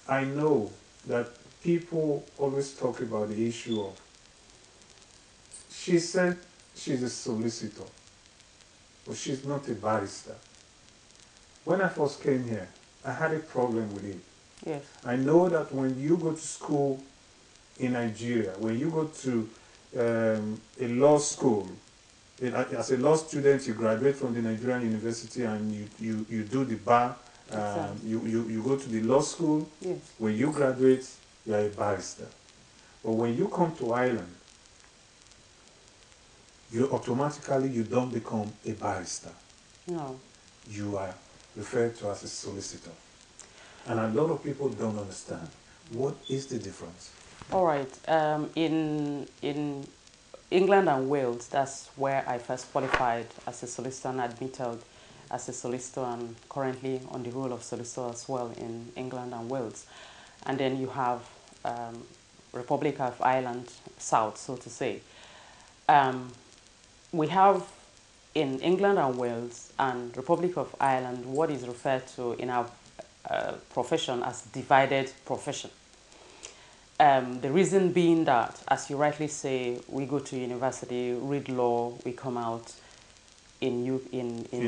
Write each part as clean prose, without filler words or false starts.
I know that people always talk about the issue of, she said she's a solicitor, but she's not a barrister. When I first came here, I had a problem with it. Yes. I know that when you go to school in Nigeria, when you go to a law school, as a law student, you graduate from the Nigerian university and you do the bar, Exactly. you go to the law school. Yes. When you graduate, you are a barrister. But when you come to Ireland, you automatically you don't become a barrister. No. You are referred to as a solicitor. And a lot of people don't understand. What is the difference? All right. In England and Wales, that's where I first qualified as a solicitor and admitted as a solicitor, and currently on the role of solicitor as well in England and Wales. And then you have Republic of Ireland South, so to say. We have in England and Wales and Republic of Ireland what is referred to in our profession as divided profession. The reason being that, as you rightly say, we go to university, read law, we come out in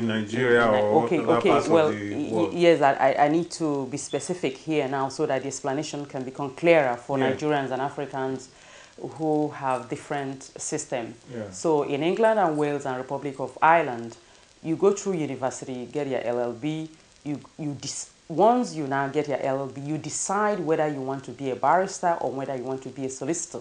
Nigeria or other parts of the world. Yes, I need to be specific here now so that the explanation can become clearer for Nigerians and Africans who have different systems. Yeah. So in England and Wales and Republic of Ireland, you go through university, get your LLB, once you now get your LLB, you decide whether you want to be a barrister or whether you want to be a solicitor.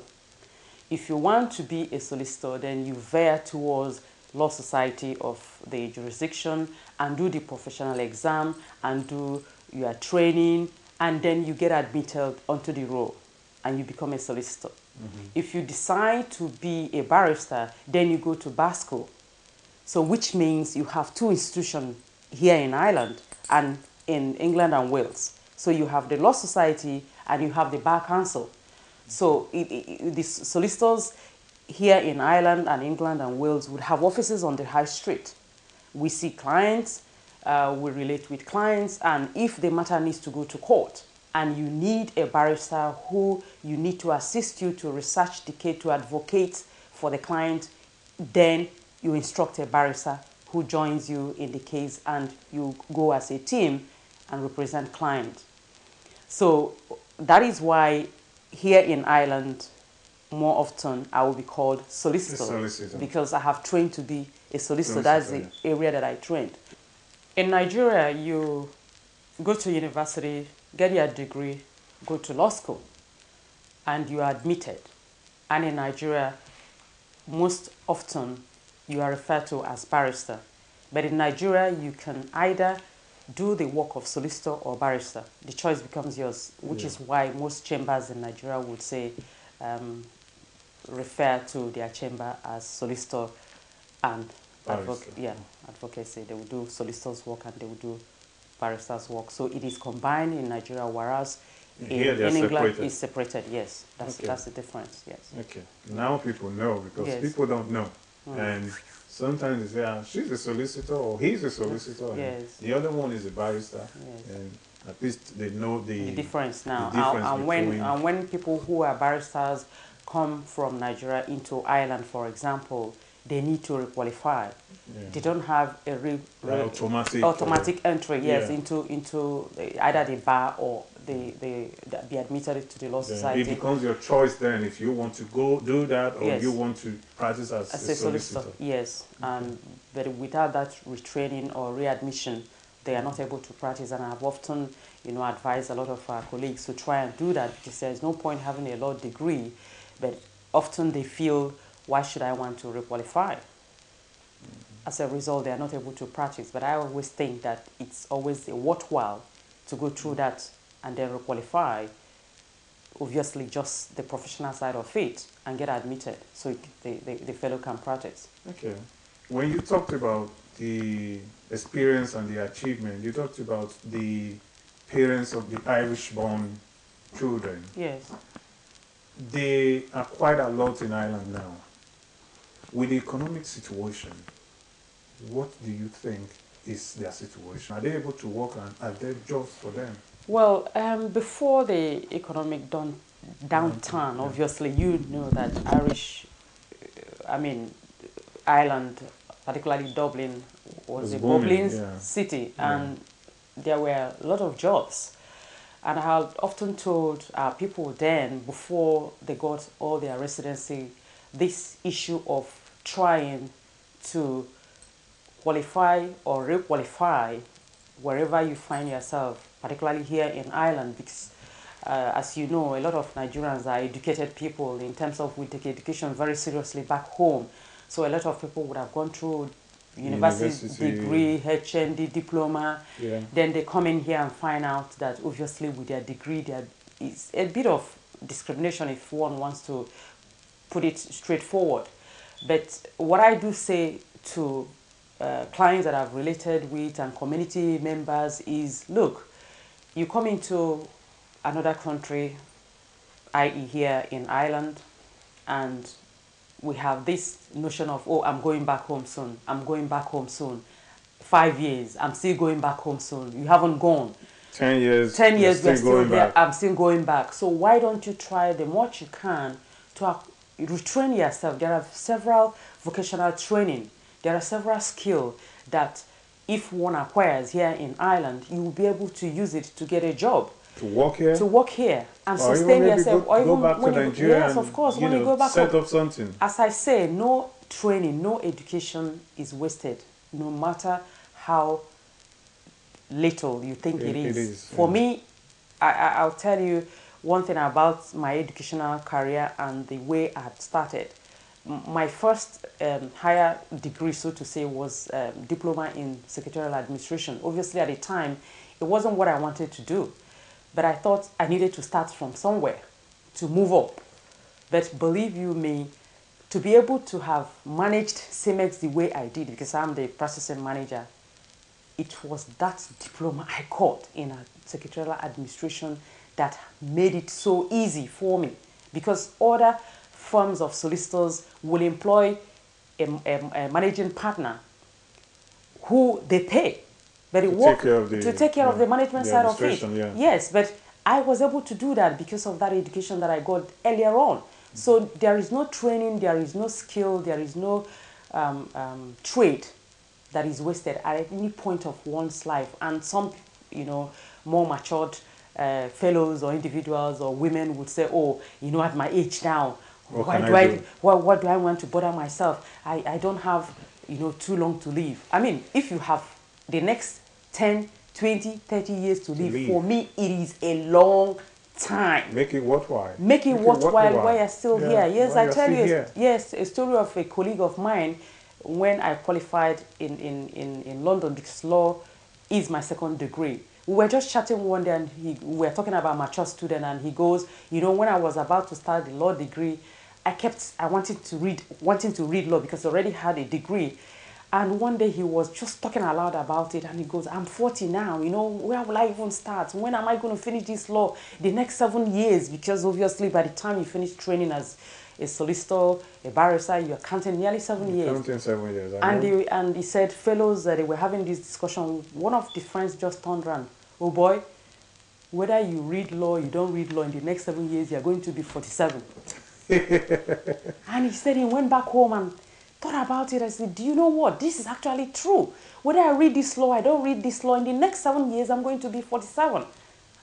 If you want to be a solicitor, then you veer towards Law Society of the jurisdiction and do the professional exam and do your training, and then you get admitted onto the role and you become a solicitor. If you decide to be a barrister, then you go to bar school. So which means you have two institutions here in Ireland and in England and Wales. So you have the Law Society and you have the Bar Council. So the solicitors here in Ireland and England and Wales would have offices on the high street. We see clients, we relate with clients, and if the matter needs to go to court and you need a barrister who you need to assist you to research the case, to advocate for the client, then you instruct a barrister who joins you in the case and you go as a team and represent client. So that is why here in Ireland, more often I will be called solicitor, because I have trained to be a solicitor. That's the area that I trained. In Nigeria, you go to university, get your degree, go to law school, and you are admitted. And in Nigeria, most often you are referred to as barrister. But in Nigeria, you can either do the work of solicitor or barrister. The choice becomes yours, which is why most chambers in Nigeria would say refer to their chamber as solicitor and advocacy. They will do solicitor's work and they will do barrister's work. So it is combined in Nigeria, whereas in England it's separated. Yes, that's the difference. Yes. Okay. Now people know, because people don't know, and sometimes they say, she's a solicitor or he's a solicitor. Yes. The other one is a barrister. Yes. And at least they know the difference now. The difference and when people who are barristers come from Nigeria into Ireland, for example, they need to requalify. They don't have a automatic entry, into either the bar or be admitted to the Law Society. It becomes your choice then if you want to go do that or you want to practice as a solicitor. Yes, but without that retraining or readmission, they are not able to practice. And I've often, advised a lot of our colleagues to try and do that, because there's no point having a law degree, but often they feel, why should I want to requalify? As a result, they are not able to practice. But I always think that it's always worthwhile to go through that and then requalify, obviously just the professional side of it, and get admitted so the fellow can practice. Okay. When you talked about the experience and the achievement, you talked about the parents of the Irish-born children. Yes. They are quite a lot in Ireland now. With the economic situation, what do you think is their situation? Are they able to work, and are there jobs for them? Well, before the economic downturn, obviously, you know that Ireland, particularly Dublin, was a booming, bubbling yeah. city, Yeah. and there were a lot of jobs. And I had often told people then, before they got all their residency, this issue of trying to qualify or requalify wherever you find yourself, particularly here in Ireland, because as you know, a lot of Nigerians are educated people in terms of we take education very seriously back home. So a lot of people would have gone through university degree, HND diploma. Yeah. Then they come in here and find out that obviously with their degree, it's a bit of discrimination if one wants to put it straightforward. But what I do say to clients that I've related with and community members is, look, you come into another country, i.e. here in Ireland, and we have this notion of, oh, I'm going back home soon, I'm going back home soon. 5 years, I'm still going back home soon. You haven't gone. 10 years, 10 years, we're still there. back. I'm still going back. So why don't you try the much you can to retrain yourself? There are several vocational training. There are several skills that if one acquires here in Ireland, you will be able to use it to get a job. To work here? To work here and or sustain even yourself. Go, or even go back to Nigeria, yes, of course, when you go back set up something. As I say, no training, no education is wasted, no matter how little you think it is. For me, I'll tell you one thing about my educational career and the way I had started. My first higher degree, so to say, was diploma in secretarial administration. Obviously, at the time, it wasn't what I wanted to do, but I thought I needed to start from somewhere to move up. But believe you me, to be able to have managed Ceemex the way I did, because I'm the processing manager, it was that diploma I got in a secretarial administration that made it so easy for me, because other firms of solicitors will employ a managing partner who they pay, but it works to take care of the management side of it. Yeah. Yes, but I was able to do that because of that education that I got earlier on. So there is no training, there is no skill, there is no trade that is wasted at any point of one's life. And some, more matured fellows or individuals or women would say, oh, at my age now, what do I want to bother myself? I don't have, too long to live. I mean, if you have the next 10, 20, 30 years to live, for me, it is a long time. Make it worthwhile. Make it worthwhile while you're still here. Yes, I tell you, yes, a story of a colleague of mine when I qualified in London, because law is my second degree. We were just chatting one day and we were talking about mature student, and he goes, when I was about to start the law degree, I wanted to read law because I already had a degree. And one day he was just talking aloud about it, and he goes, I'm 40 now, where will I even start? When am I going to finish this law? The next 7 years, because obviously by the time you finish training as a solicitor, a barrister, you're counting nearly 7 years. Counting 7 years, and he said, fellows, they were having this discussion. One of the friends just turned around, oh boy, whether you read law, you don't read law, in the next 7 years, you're going to be 47. And he said he went back home and thought about it. I said, do you know what? This is actually true. Whether I read this law, I don't read this law, in the next 7 years, I'm going to be 47.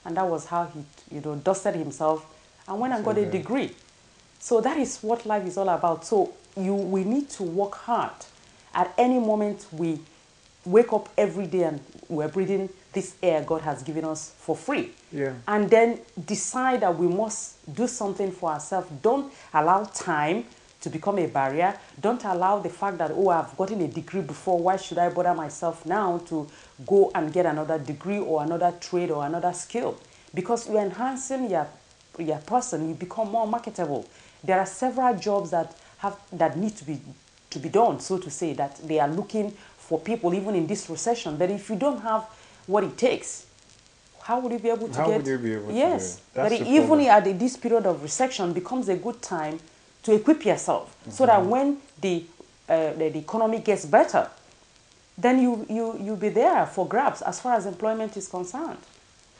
And that was how he, dusted himself and went and got a degree. So that is what life is all about. So we need to work hard. At any moment, we wake up every day and we're breathing this air God has given us for free. Yeah. And then decide that we must do something for ourselves. Don't allow time to become a barrier. Don't allow the fact that, oh, I've gotten a degree before, why should I bother myself now to go and get another degree or another trade or another skill? Because you're enhancing your person, you become more marketable. There are several jobs that need to be done, so to say, that they are looking for people even in this recession. But if you don't have what it takes, how would you be able to How would you be able to do it? But even at this period of recession becomes a good time to equip yourself, so that when the economy gets better, then you'll be there for grabs as far as employment is concerned.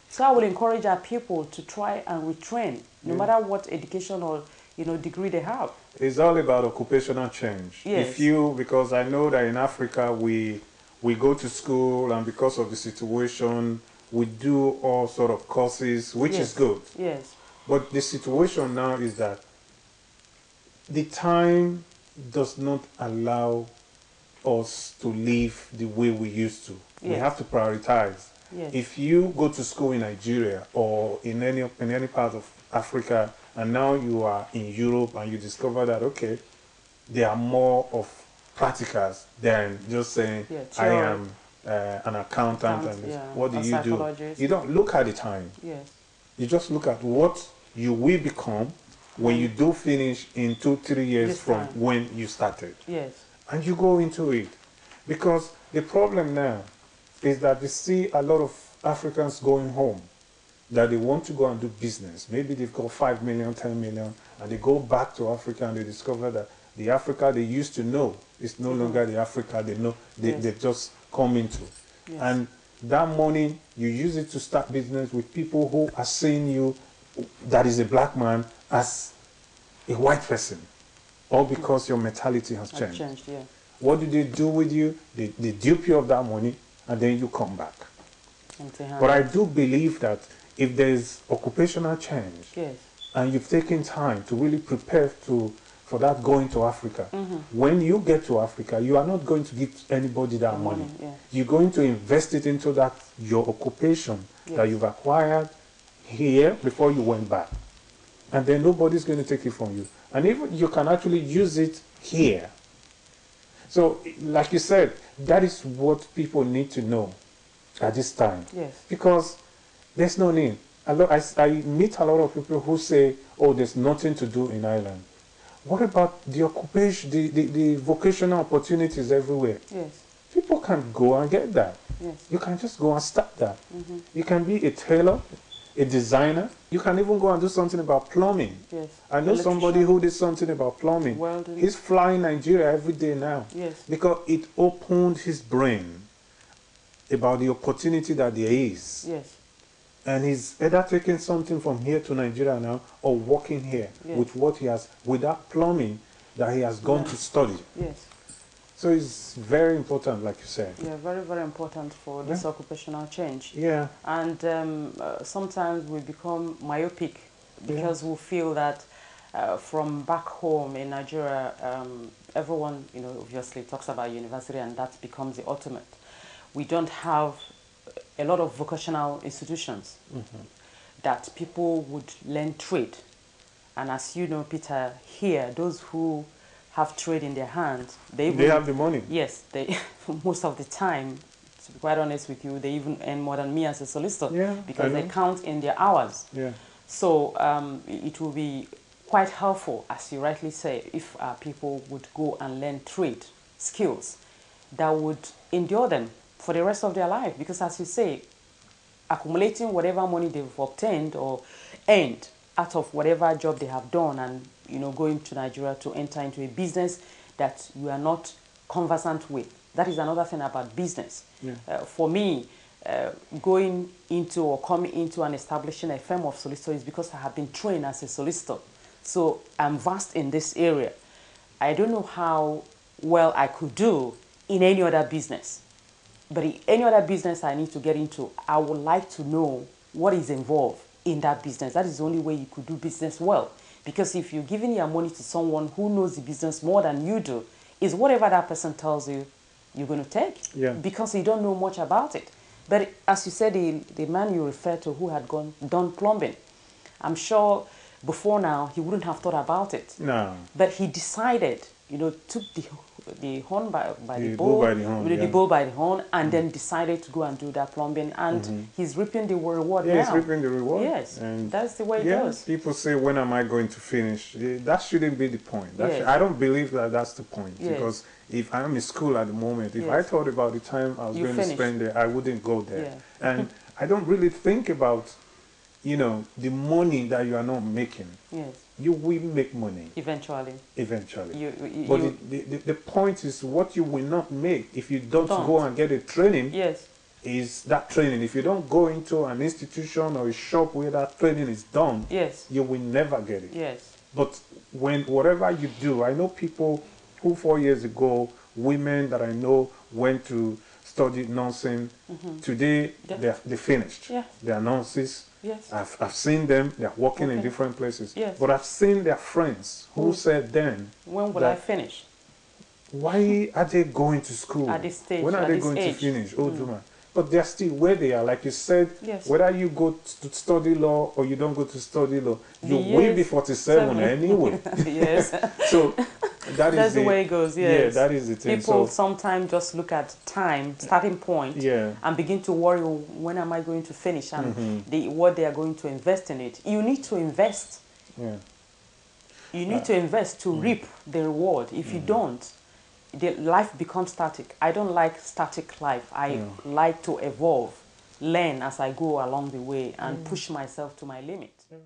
So I will encourage our people to try and retrain, no matter what education or degree they have. It's all about occupational change. Yes. Because I know that in Africa we go to school, and because of the situation we do all sort of courses, which is good. Yes. But the situation now is that the time does not allow us to live the way we used to. Yes. We have to prioritize. Yes. If you go to school in Nigeria or in any part of Africa, and now you are in Europe and you discover that, okay, there are more of practicals than just saying, I am an accountant and what do you do? You don't look at the time. Yes. You just look at what you will become when you do finish in 2-3 years from when you started. Yes. And you go into it. Because the problem now is that we see a lot of Africans going home, that they want to go and do business. Maybe they've got 5 million, 10 million, and they go back to Africa and they discover that the Africa they used to know is no longer the Africa they know they just come into. Yes. And that money, you use it to start business with people who are seeing you, that is a black man, as a white person, all because your mentality has changed. Yeah. What do they do with you? They dupe you of that money, and then you come back. But I do believe that if there's occupational change, yes, and you've taken time to really prepare for that going to Africa, when you get to Africa, you are not going to give anybody that money. You're going to invest it into your occupation that you've acquired here before you went back. And then nobody's going to take it from you. And even you can actually use it here. So, like you said, that is what people need to know at this time. Yes. Because there's no need. I meet a lot of people who say, oh, there's nothing to do in Ireland. What about the occupation, the vocational opportunities everywhere? Yes. People can go and get that. Yes. You can just go and start that. You can be a tailor, a designer. You can even go and do something about plumbing. Yes. I know somebody who did something about plumbing. Welding. He's flying Nigeria every day now. Yes. Because it opened his brain about the opportunity that there is. Yes. And he's either taking something from here to Nigeria now or working here with what he has, with that plumbing that he has gone to study. Yes. So it's very important, like you said. Yeah, very, very important for this occupational change. Yeah. And sometimes we become myopic because we feel that from back home in Nigeria, everyone, obviously talks about university and that becomes the ultimate. We don't have a lot of vocational institutions that people would learn trade. And as you know, Peter, here, those who have trade in their hands, they have the money. Yes, they most of the time, to be quite honest with you, they even earn more than me as a solicitor because they count in their hours. Yeah. So it will be quite helpful, as you rightly say, if people would go and learn trade skills that would endure them for the rest of their life. Because as you say, accumulating whatever money they've obtained or earned out of whatever job they have done and going to Nigeria to enter into a business that you are not conversant with. That is another thing about business. Yeah. For me, going into or coming into and establishing a firm of solicitors is because I have been trained as a solicitor. So I'm vast in this area. I don't know how well I could do in any other business. But in any other business I need to get into, I would like to know what is involved in that business. That is the only way you could do business well. Because if you're giving your money to someone who knows the business more than you do, is whatever that person tells you, you're going to take. Yeah. Because you don't know much about it. But as you said, the man you referred to who had done plumbing, I'm sure before now he wouldn't have thought about it. No. But he decided, took the horn by the bull by the horn, and then decided to go and do that plumbing, and he's reaping the reward now. He's reaping the reward. Yes, and that's the way it goes. People say, when am I going to finish? That shouldn't be the point. I don't believe that that's the point. Because if I'm in school at the moment, if I thought about the time I was going to spend there, I wouldn't go there. And I don't really think about, the money that you are not making. Yes. You will make money. Eventually. But the point is what you will not make if you don't go and get a training is that training. If you don't go into an institution or a shop where that training is done, Yes. you will never get it. Yes. But whatever you do, I know people who 4 years ago, women that I know went to study nursing. Today, Yeah. they finished. Yeah. They are nurses. Yes. I've seen them. They're working in Okay. different places. Yes. But I've seen their friends who said then, when will I finish? why are they going to school? At this stage, When are at they this going age. to finish? Oh, Duma. But they're still where they are. Like you said, Yes. whether you go to study law or you don't go to study law, you The will be years, 47 anyway. Yes. So That's the way it goes, yes. Yeah, that is the thing. People So, sometimes just look at time, starting point, yeah. and begin to worry, "Oh, when am I going to finish?" And what they are going to invest in it. You need to invest. Yeah. You need to invest to reap the reward. If you don't, the life becomes static. I don't like static life. I like to evolve, learn as I go along the way, and push myself to my limit. Yeah.